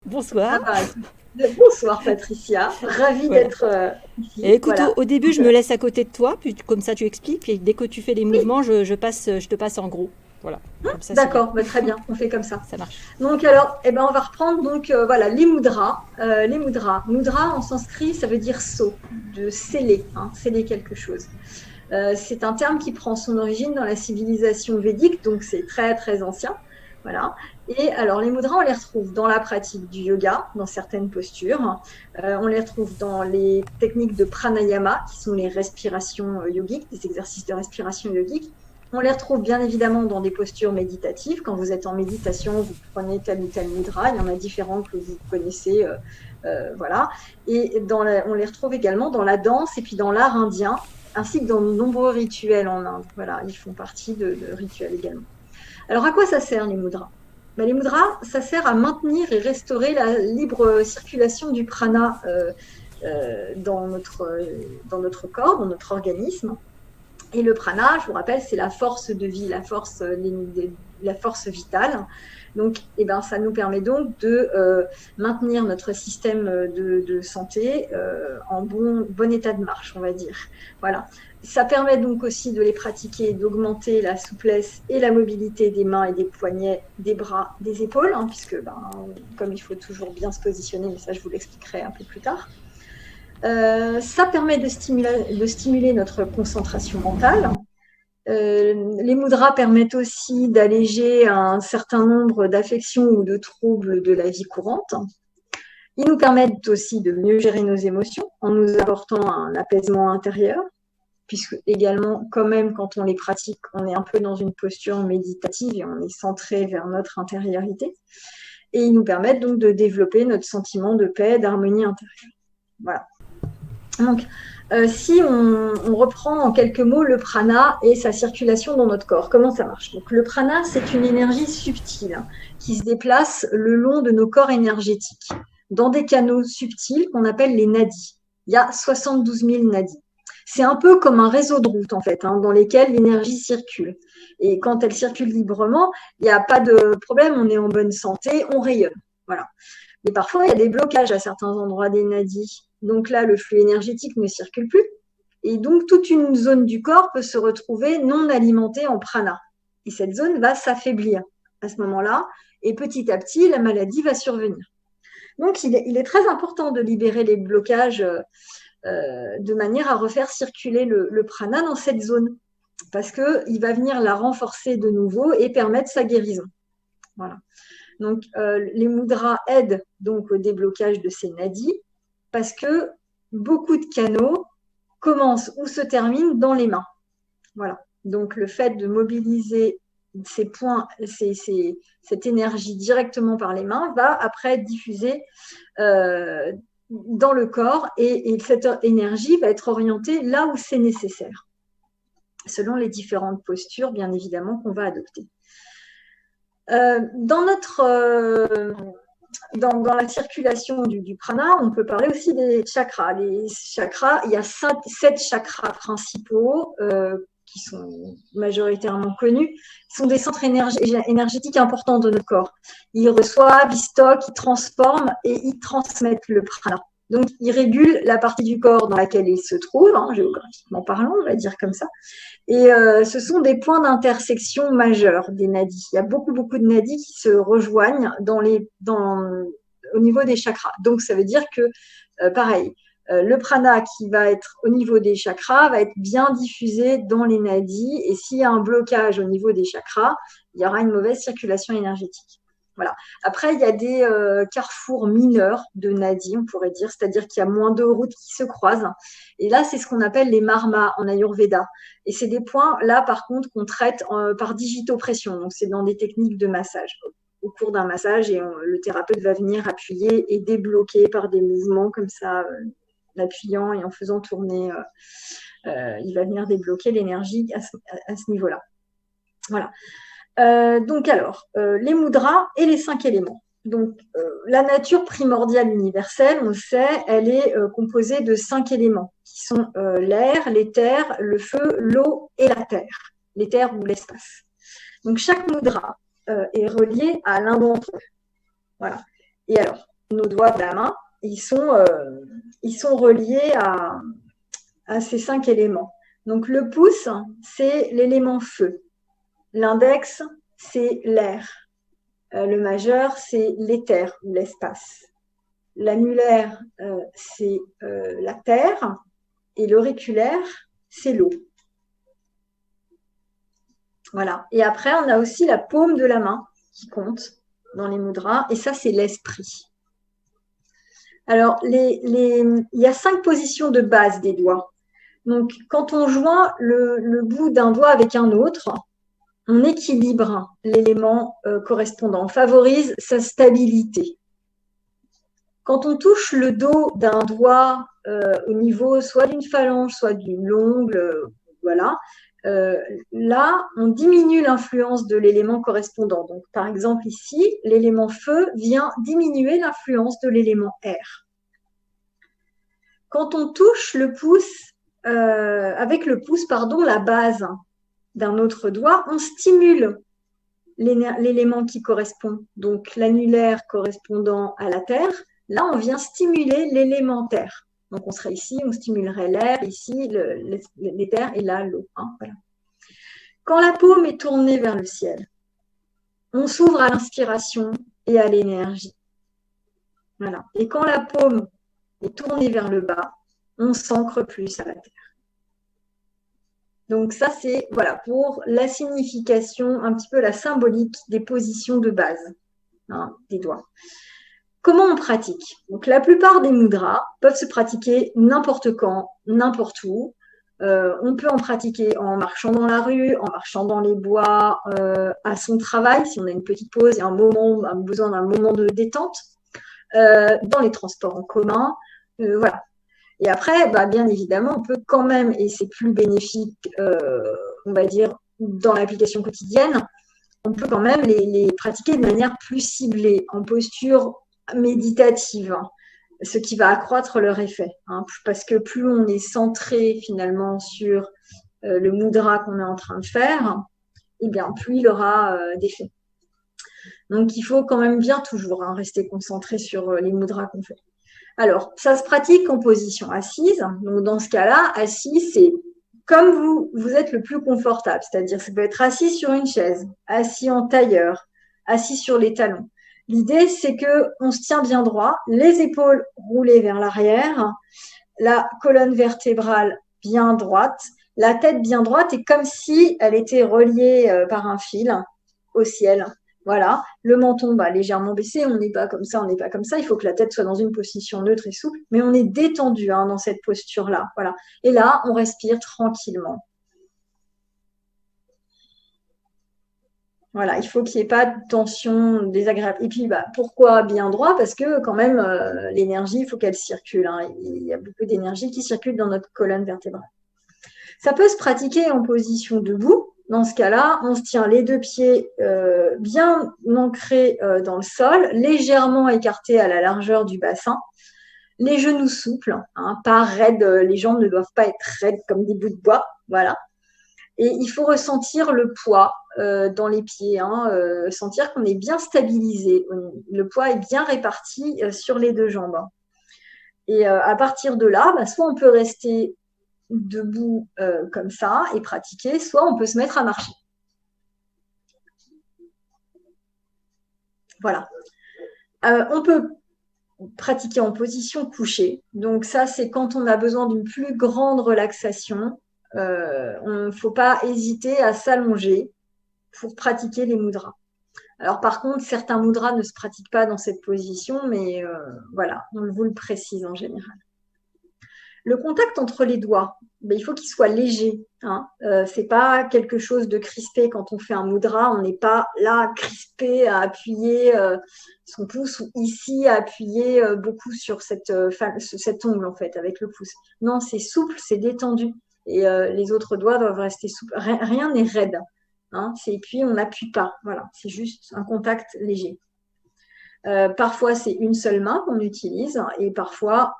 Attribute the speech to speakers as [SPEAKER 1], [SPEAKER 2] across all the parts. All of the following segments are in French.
[SPEAKER 1] Ah
[SPEAKER 2] Bonsoir.
[SPEAKER 1] bah, bonsoir Patricia, ravie
[SPEAKER 2] Voilà.
[SPEAKER 1] d'être
[SPEAKER 2] Et
[SPEAKER 1] ici.
[SPEAKER 2] écoute, au,
[SPEAKER 1] Voilà.
[SPEAKER 2] au début,
[SPEAKER 1] Donc,
[SPEAKER 2] je me laisse à côté de toi, puis comme ça tu expliques, puis dès que tu fais les
[SPEAKER 1] oui,
[SPEAKER 2] mouvements, je te passe en gros. Voilà, comme ça c'est bien.
[SPEAKER 1] d'accord, bah, très bien, on fait comme ça.
[SPEAKER 2] Ça marche.
[SPEAKER 1] Donc alors, eh ben, on va reprendre donc voilà les mudras. Les mudras. Mudra en sanskrit, ça veut dire sceau, de sceller, hein, sceller quelque chose. C'est un terme qui prend son origine dans la civilisation védique, donc c'est très très ancien. Voilà. Et alors les mudras, on les retrouve dans la pratique du yoga, dans certaines postures. On les retrouve dans les techniques de pranayama, qui sont les respirations yogiques, des exercices de respiration yogique. On les retrouve bien évidemment dans des postures méditatives. Quand vous êtes en méditation, vous prenez tel ou tel mudra. Il y en a différents que vous connaissez. Voilà. Et on les retrouve également dans la danse et puis dans l'art indien, ainsi que dans de nombreux rituels en Inde. Voilà, ils font partie de rituels également. Alors, à quoi ça sert les mudras? Ben, les mudras, ça sert à maintenir et restaurer la libre circulation du prana dans notre corps, dans notre organisme. Et le prana, je vous rappelle, c'est la force de vie, la force vitale. Donc, eh ben, ça nous permet donc de maintenir notre système de santé en bon état de marche, on va dire. Voilà. Ça permet donc aussi de les pratiquer, d'augmenter la souplesse et la mobilité des mains et des poignets, des bras, des épaules, hein, puisque ben, comme il faut toujours bien se positionner, mais ça je vous l'expliquerai un peu plus tard. Ça permet de stimuler notre concentration mentale. Les mudras permettent aussi d'alléger un certain nombre d'affections ou de troubles de la vie courante. Ils nous permettent aussi de mieux gérer nos émotions en nous apportant un apaisement intérieur, puisque également, quand même, quand on les pratique, on est un peu dans une posture méditative et on est centré vers notre intériorité. Et ils nous permettent donc de développer notre sentiment de paix, d'harmonie intérieure. Voilà. Donc, si on reprend en quelques mots le prana et sa circulation dans notre corps, comment ça marche? Donc, le prana, c'est une énergie subtile qui se déplace le long de nos corps énergétiques, dans des canaux subtils qu'on appelle les nadis. Il y a 72 000 nadis. C'est un peu comme un réseau de routes, en fait, hein, dans lesquels l'énergie circule. Et quand elle circule librement, il n'y a pas de problème, on est en bonne santé, on rayonne. Voilà. Mais parfois, il y a des blocages à certains endroits des nadis. Donc là, le flux énergétique ne circule plus. Et donc, toute une zone du corps peut se retrouver non alimentée en prana. Et cette zone va s'affaiblir à ce moment-là. Et petit à petit, la maladie va survenir. Donc, il est très important de libérer les blocages de manière à refaire circuler le prana dans cette zone. Parce qu'il va venir la renforcer de nouveau et permettre sa guérison. Voilà. Donc, les mudras aident donc au déblocage de ces nadis parce que beaucoup de canaux commencent ou se terminent dans les mains. Voilà. Donc, le fait de mobiliser ces points, cette énergie directement par les mains va après être diffusée dans le corps et cette énergie va être orientée là où c'est nécessaire, selon les différentes postures, bien évidemment, qu'on va adopter. Dans la circulation du prana, on peut parler aussi des chakras. Les chakras, il y a 7 chakras principaux qui sont majoritairement connus, sont des centres énergétiques importants de notre corps. Ils reçoivent, ils stockent, ils transforment et ils transmettent le prana. Donc, ils régulent la partie du corps dans laquelle ils se trouvent, hein, géographiquement parlant, on va dire comme ça. Et ce sont des points d'intersection majeurs des nadis. Il y a beaucoup de nadis qui se rejoignent au niveau des chakras. Donc, ça veut dire que, pareil, le prana qui va être au niveau des chakras va être bien diffusé dans les nadis. Et s'il y a un blocage au niveau des chakras, il y aura une mauvaise circulation énergétique. Voilà. Après, il y a des carrefours mineurs de nadis, on pourrait dire, c'est-à-dire qu'il y a moins de routes qui se croisent. Et là, c'est ce qu'on appelle les marmas en Ayurveda. Et c'est des points, là, par contre, qu'on traite par digitopression. Donc, c'est dans des techniques de massage. Au cours d'un massage, et le thérapeute va venir appuyer et débloquer par des mouvements comme ça, l'appuyant et en faisant tourner, il va venir débloquer l'énergie à ce niveau-là. Voilà. Donc alors, les mudras et les 5 éléments. Donc, la nature primordiale universelle, on sait, elle est composée de 5 éléments, qui sont l'air, l'éther, le feu, l'eau et la terre, l'éther ou l'espace. Donc, chaque mudra est relié à l'un d'entre eux. Voilà. Et alors, nos doigts de la main, ils sont reliés à ces 5 éléments. Donc le pouce, c'est l'élément feu. L'index, c'est l'air. Le majeur, c'est l'éther ou l'espace. L'annulaire, c'est la terre. Et l'auriculaire, c'est l'eau. Voilà. Et après, on a aussi la paume de la main qui compte dans les mudras. Et ça, c'est l'esprit. Alors, il y a 5 positions de base des doigts. Donc, quand on joint le bout d'un doigt avec un autre, on équilibre l'élément correspondant, on favorise sa stabilité. Quand on touche le dos d'un doigt au niveau soit d'une phalange, soit d'une ongle, voilà, là, on diminue l'influence de l'élément correspondant. Donc, par exemple, ici, l'élément feu vient diminuer l'influence de l'élément air. Quand on touche le pouce, avec le pouce, pardon, la base d'un autre doigt, on stimule l'élément qui correspond. Donc, l'annulaire correspondant à la terre, là, on vient stimuler l'élément terre. Donc, on serait ici, on stimulerait l'air, ici, l'éther, et là, l'eau. Hein, voilà. Quand la paume est tournée vers le ciel, on s'ouvre à l'inspiration et à l'énergie. Voilà. Et quand la paume est tournée vers le bas, on s'ancre plus à la terre. Donc ça, c'est voilà, pour la signification, un petit peu la symbolique des positions de base des doigts. Comment on pratique? Donc la plupart des mudras peuvent se pratiquer n'importe quand, n'importe où. On peut en pratiquer en marchant dans la rue, en marchant dans les bois, à son travail, si on a une petite pause et un besoin d'un moment de détente, dans les transports en commun, voilà. Et après, bien évidemment, on peut quand même, et c'est plus bénéfique, on va dire, dans l'application quotidienne, on peut quand même les pratiquer de manière plus ciblée, en posture méditative, ce qui va accroître leur effet. Parce que plus on est centré finalement sur le mudra qu'on est en train de faire, et bien plus il aura d'effet. Donc il faut quand même bien toujours rester concentré sur les mudras qu'on fait. Alors, ça se pratique en position assise. Donc, dans ce cas-là, assis, c'est comme vous êtes le plus confortable. C'est-à-dire, ça peut être assis sur une chaise, assis en tailleur, assis sur les talons. L'idée, c'est qu'on se tient bien droit, les épaules roulées vers l'arrière, la colonne vertébrale bien droite, la tête bien droite et comme si elle était reliée par un fil au ciel. Voilà, le menton légèrement baissé, on n'est pas comme ça, on n'est pas comme ça. Il faut que la tête soit dans une position neutre et souple, mais on est détendu dans cette posture-là. Voilà. Et là, on respire tranquillement. Voilà, il faut qu'il n'y ait pas de tension désagréable. Et puis, pourquoi bien droit? Parce que quand même, l'énergie, il faut qu'elle circule. Il y a beaucoup d'énergie qui circule dans notre colonne vertébrale. Ça peut se pratiquer en position debout. Dans ce cas-là, on se tient les 2 pieds bien ancrés dans le sol, légèrement écartés à la largeur du bassin, les genoux souples, pas raides, les jambes ne doivent pas être raides comme des bouts de bois, voilà. Et il faut ressentir le poids dans les pieds, sentir qu'on est bien stabilisé, le poids est bien réparti sur les 2 jambes. Et à partir de là, soit on peut rester debout comme ça et pratiquer, soit on peut se mettre à marcher. Voilà. On peut pratiquer en position couchée. Donc ça, c'est quand on a besoin d'une plus grande relaxation. Il ne faut pas hésiter à s'allonger pour pratiquer les mudras. Alors par contre, certains mudras ne se pratiquent pas dans cette position, mais voilà, on vous le précise en général. Le contact entre les doigts, il faut qu'il soit léger. C'est pas quelque chose de crispé. Quand on fait un mudra, on n'est pas là crispé à appuyer son pouce ou ici à appuyer beaucoup sur cet ongle en fait avec le pouce. Non, c'est souple, c'est détendu. Et les autres doigts doivent rester souples. Rien n'est raide. Et puis on n'appuie pas. Voilà, c'est juste un contact léger. Parfois, c'est une seule main qu'on utilise et parfois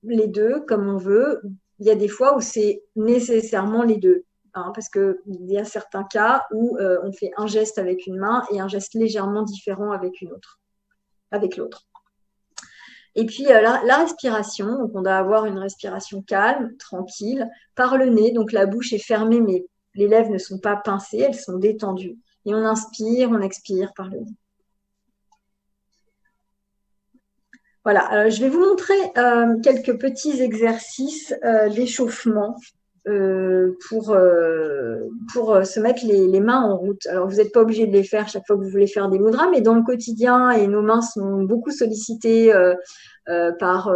[SPEAKER 1] les 2 comme on veut. Il y a des fois où c'est nécessairement les 2 parce qu'il y a certains cas où on fait un geste avec une main et un geste légèrement différent avec l'autre. Et puis la respiration, donc on doit avoir une respiration calme, tranquille, par le nez. Donc la bouche est fermée, mais les lèvres ne sont pas pincées, elles sont détendues. Et on inspire, on expire par le nez. Voilà, je vais vous montrer quelques petits exercices d'échauffement pour se mettre les mains en route. Alors, vous n'êtes pas obligé de les faire chaque fois que vous voulez faire des mudras, mais dans le quotidien, et nos mains sont beaucoup sollicitées par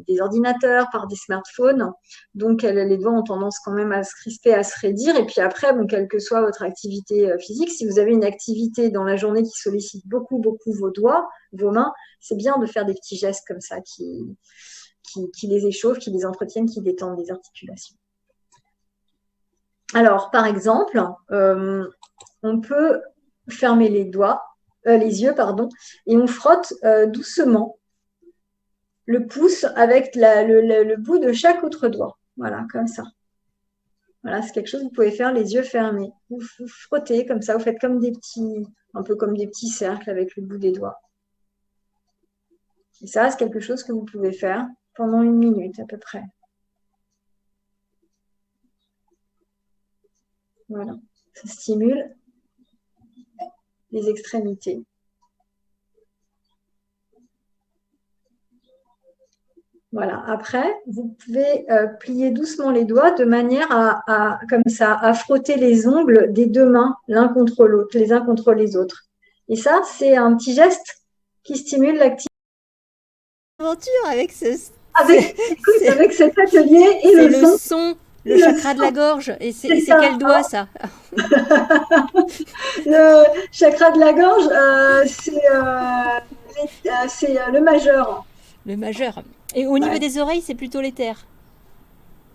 [SPEAKER 1] des ordinateurs, par des smartphones. Donc, les doigts ont tendance quand même à se crisper, à se raidir. Et puis après, bon, quelle que soit votre activité physique, si vous avez une activité dans la journée qui sollicite beaucoup, beaucoup vos doigts, vos mains, c'est bien de faire des petits gestes comme ça qui les échauffent, qui les entretiennent, qui détendent les articulations. Alors, par exemple, on peut fermer les yeux, et on frotte doucement le pouce avec le bout de chaque autre doigt. Voilà, comme ça. Voilà, c'est quelque chose que vous pouvez faire les yeux fermés. Vous frottez comme ça, vous faites comme un peu comme des petits cercles avec le bout des doigts. Et ça, c'est quelque chose que vous pouvez faire pendant 1 minute à peu près. Voilà, ça stimule les extrémités. Voilà, après, vous pouvez plier doucement les doigts de manière comme ça, à frotter les ongles des 2 mains l'un contre l'autre, les uns contre les autres. Et ça, c'est un petit geste qui stimule l'activité.
[SPEAKER 2] Aventure avec
[SPEAKER 1] avec cet atelier et
[SPEAKER 2] c'est le son, le chakra de la gorge. Et c'est quel doigt, ça?
[SPEAKER 1] Le chakra de la gorge, c'est le majeur.
[SPEAKER 2] Le majeur. Et au niveau des oreilles, c'est plutôt l'éther.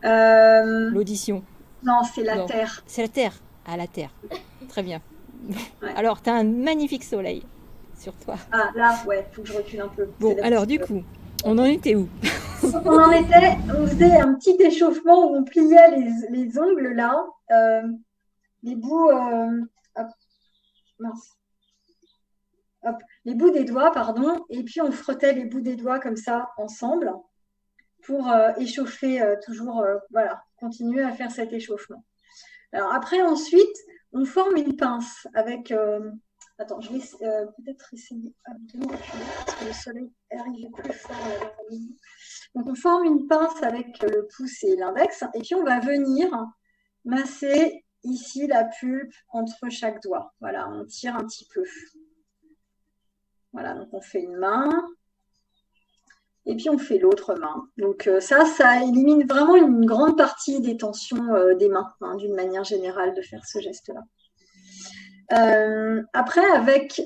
[SPEAKER 2] L'audition.
[SPEAKER 1] Non, c'est la terre.
[SPEAKER 2] C'est la terre. Ah, la terre. Très bien. Ouais. Alors, tu as un magnifique soleil sur toi.
[SPEAKER 1] Ah, là, ouais, il faut que je recule un peu.
[SPEAKER 2] Bon, alors du coup, on en était où?
[SPEAKER 1] On faisait un petit échauffement où on pliait les ongles là, les bouts, les bouts des doigts, pardon, et puis on frottait les bouts des doigts comme ça ensemble pour échauffer toujours, voilà, continuer à faire cet échauffement. Alors après, ensuite, on forme une pince avec... attends, je vais peut-être essayer de reculer parce que le soleil arrive plus fort là. Donc, on forme une pince avec le pouce et l'index et puis on va venir masser ici la pulpe entre chaque doigt. Voilà, on tire un petit peu. Voilà, donc on fait une main et puis on fait l'autre main. Donc ça élimine vraiment une grande partie des tensions des mains, hein, d'une manière générale, de faire ce geste-là. Après, avec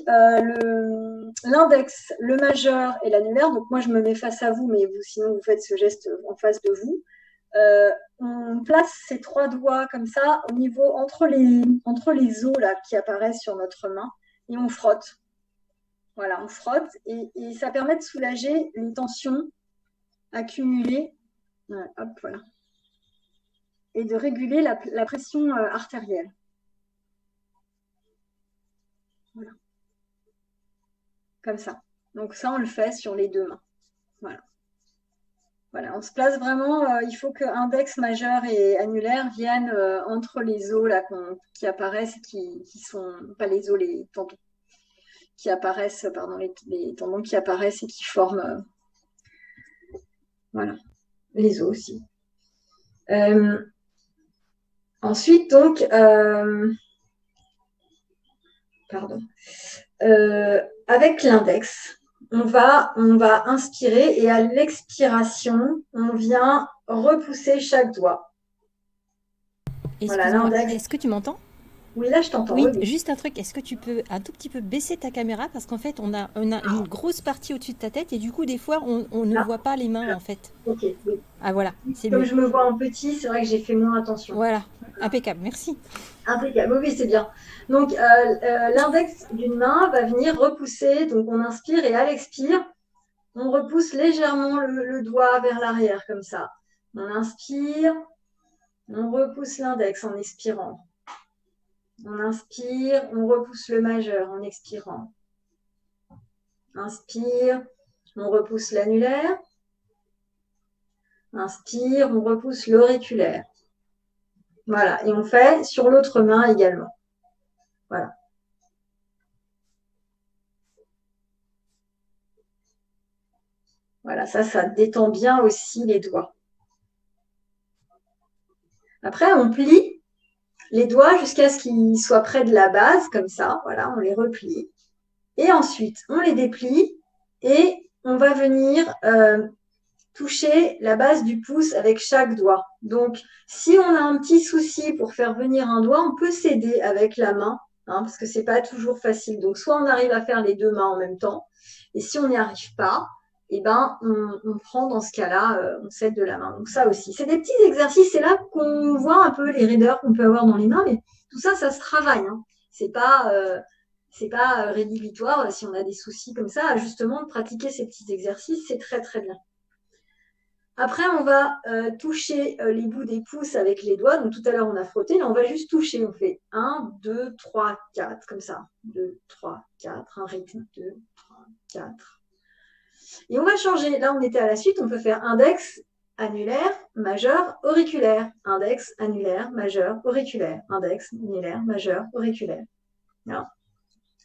[SPEAKER 1] l'index, le majeur et l'annulaire, donc moi je me mets face à vous, mais vous, sinon vous faites ce geste en face de vous. On place ces 3 doigts comme ça au niveau entre les os là, qui apparaissent sur notre main et on frotte. Voilà, on frotte et ça permet de soulager les tensions accumulées. Ouais, hop, voilà. Et de réguler la pression artérielle. Voilà. Comme ça. Donc ça, on le fait sur les 2 mains. Voilà. Voilà, on se place vraiment, il faut que index, majeur et annulaire viennent entre les os là, qui apparaissent, qui sont, pas les os, les tendons, qui apparaissent, pardon, les tendons qui apparaissent et qui forment, voilà, les os aussi. Ensuite, donc, pardon, avec l'index, on va inspirer et à l'expiration, on vient repousser chaque doigt.
[SPEAKER 2] Voilà, est-ce que tu m'entends?
[SPEAKER 1] Oui, là, je t'entends.
[SPEAKER 2] Oui, oui, juste un truc. Est-ce que tu peux un tout petit peu baisser ta caméra? Parce qu'en fait, on a une grosse partie au-dessus de ta tête et du coup, des fois, on ne voit pas les mains, en fait.
[SPEAKER 1] Ok, oui.
[SPEAKER 2] Ah, voilà.
[SPEAKER 1] Comme mieux. Je me vois en petit, c'est vrai que j'ai fait moins attention.
[SPEAKER 2] Voilà. Impeccable, merci.
[SPEAKER 1] Impeccable, oui, c'est bien. Donc, l'index d'une main va venir repousser. Donc, on inspire et à l'expire, on repousse légèrement le doigt vers l'arrière, comme ça. On inspire, on repousse l'index en expirant. On inspire, on repousse le majeur en expirant. Inspire, on repousse l'annulaire. Inspire, on repousse l'auriculaire. Voilà, et on fait sur l'autre main également. Voilà. Voilà, ça détend bien aussi les doigts. Après, on plie les doigts jusqu'à ce qu'ils soient près de la base, comme ça. Voilà, on les replie. Et ensuite, on les déplie et on va venir toucher la base du pouce avec chaque doigt. Donc, si on a un petit souci pour faire venir un doigt, on peut s'aider avec la main, hein, parce que c'est pas toujours facile. Donc, soit on arrive à faire les deux mains en même temps, et si on n'y arrive pas, eh ben, on prend dans ce cas-là, on s'aide de la main. Donc, ça aussi. C'est des petits exercices, c'est là qu'on voit un peu les raideurs qu'on peut avoir dans les mains, mais tout ça, ça se travaille. Hein. C'est pas rédhibitoire si on a des soucis comme ça. Justement, de pratiquer ces petits exercices, c'est très, très bien. Après, on va toucher les bouts des pouces avec les doigts. Donc, tout à l'heure, on a frotté. Là, on va juste toucher. On fait 1, 2, 3, 4, comme ça. 2, 3, 4, un rythme. 2, 3, 4. Et on va changer. Là, on était à la suite. On peut faire index, annulaire, majeur, auriculaire. Index, annulaire, majeur, auriculaire. Index, annulaire, majeur, auriculaire.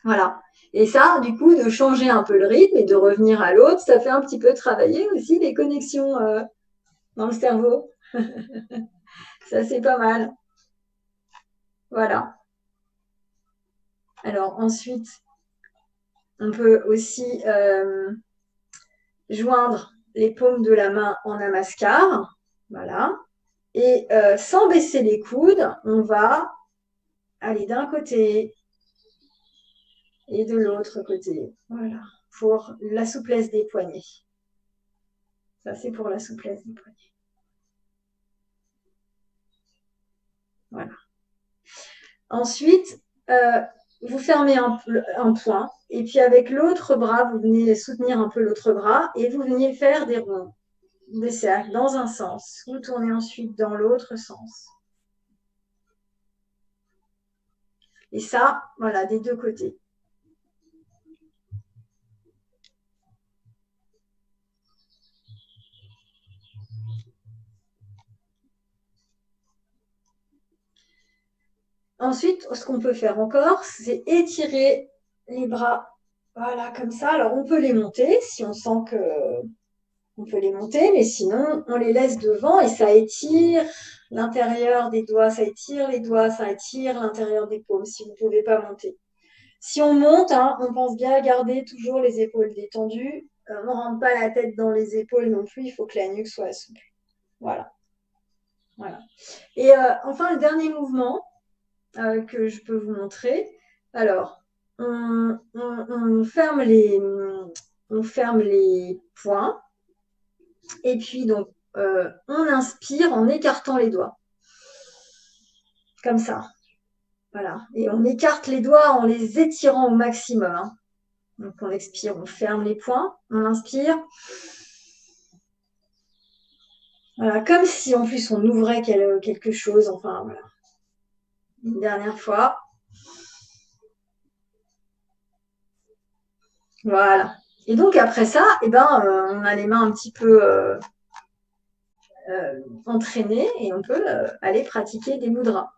[SPEAKER 1] Voilà. Et ça, du coup, de changer un peu le rythme et de revenir à l'autre, ça fait un petit peu travailler aussi les connexions dans le cerveau. Ça, c'est pas mal. Voilà. Alors, ensuite, on peut aussi joindre les paumes de la main en namaskar. Voilà. Et sans baisser les coudes, on va aller d'un côté et de l'autre côté. Voilà. Pour la souplesse des poignets. Ça, c'est pour la souplesse des poignets. Voilà. Ensuite, vous fermez un point et puis avec l'autre bras, vous venez soutenir un peu l'autre bras et vous venez faire des ronds, des cercles dans un sens. Vous tournez ensuite dans l'autre sens. Et ça, voilà, des deux côtés. Ensuite, ce qu'on peut faire encore, c'est étirer les bras, voilà, comme ça. Alors, on peut les monter si on sent que on peut les monter, mais sinon, on les laisse devant et ça étire l'intérieur des doigts, ça étire les doigts, ça étire l'intérieur des paumes si vous ne pouvez pas monter. Si on monte, hein, on pense bien à garder toujours les épaules détendues. On ne rentre pas la tête dans les épaules non plus, il faut que la nuque soit souple. Voilà. Voilà. Et enfin, le dernier mouvement que je peux vous montrer. Alors, on ferme les poings. Et puis, donc, on inspire en écartant les doigts. Comme ça. Voilà. Et on écarte les doigts en les étirant au maximum. Hein. Donc, on expire, on ferme les poings, on inspire. Voilà. Comme si, en plus, on ouvrait quelque chose. Enfin, voilà. Une dernière fois. Voilà. Et donc, après ça, eh ben, on a les mains un petit peu entraînées et on peut aller pratiquer des mudras.